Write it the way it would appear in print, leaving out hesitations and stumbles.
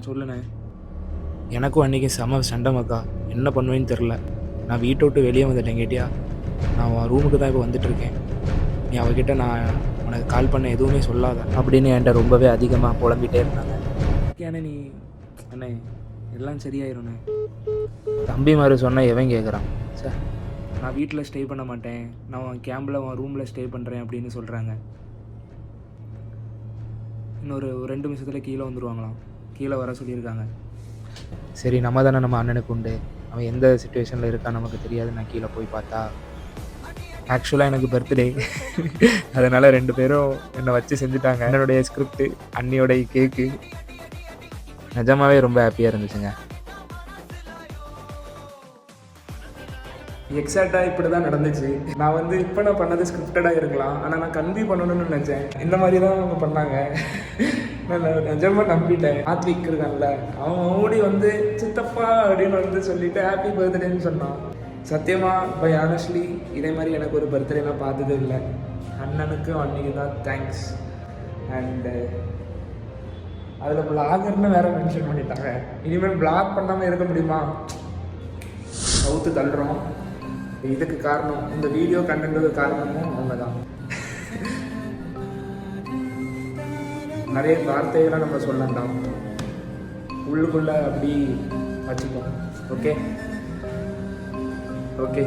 சொல்லுண்ணே. எனக்கும் அன்றைக்கி செம சண்டை மக்கா. என்ன பண்ணுவேன்னு தெரில. நான் வீட்டை விட்டு வெளியே வந்துட்டேன் கேட்டியா. நான் உன் ரூமுக்கு தான் இப்போ வந்துட்டுருக்கேன். நீ அவகிட்ட நான் உனக்கு கால் பண்ண எதுவுமே சொல்லாத அப்படின்னு என்கிட்ட ரொம்பவே அதிகமாக புலம்பிகிட்டே இருந்தாங்க. ஓகே நீ அண்ணே எல்லாம் சரியாயிருண்ணே. தம்பி மாதிரி சொன்னால் எவன் கேட்குறான் சார். நான் வீட்டில் ஸ்டே பண்ண மாட்டேன், நான் உன் கேம்பில் உன் ரூமில் ஸ்டே பண்ணுறேன் அப்படின்னு சொல்கிறாங்க. இன்னொரு 2 நிமிஷத்தில் கீழே வந்துடுவாங்களாம். கீழே வர சொல்லியிருக்காங்க. சரி நம்ம தானே நம்ம அண்ணனுக்கு உண்டு, அவன் எந்த சுச்சுவேஷனில் இருக்கான்னு நமக்கு தெரியாது. நான் கீழே போய் பார்த்தா ஆக்சுவலாக எனக்கு பர்த்டே அதனால் 2 பேரும் என்னை வச்சு செஞ்சுட்டாங்க. என்னுடைய ஸ்கிரிப்டு, அண்ணியோடைய கேக்கு. நிஜமாகவே ரொம்ப ஹாப்பியாக இருந்துச்சுங்க. எக்ஸாக்டாக இப்படி தான் நடந்துச்சு. நான் இப்போ நான் பண்ணது ஸ்கிரிப்டடாக இருக்கலாம், ஆனால் நான் கன்வி பண்ணணும்னு நினச்சேன். இந்த மாதிரி தான் அவங்க பண்ணாங்க. நான் நிஜமாக நம்பிட்டேன். ஆத்விக் இருக்கான்ல, அவன் ஓடி சித்தப்பா அப்படின்னு சொல்லிட்டு ஹாப்பி பர்த்டேன்னு சொன்னான். சத்தியமாக பை ஆனஸ்ட்லி இதே மாதிரி எனக்கு ஒரு பர்த்டே நான் பார்த்ததே இல்லை. அண்ணனுக்கும் அன்னைக்கு தான் தேங்க்ஸ். அண்டு அதில் பிளாகர்னு வேறு மென்ஷன் பண்ணிட்டாங்க. இனிமேல் பிளாக் பண்ணாமல் இருக்க முடியுமா? சவுத்து தள்ளுறோம். இதுக்கு காரணம், இந்த வீடியோ கண்டென்ட்டுக்கு காரணமும் அவங்க தான். நிறைய வார்த்தைகளை நம்ம சொல்லலாம், உள்ளுக்குள்ளே அப்படி வச்சுக்கோம். Okay okay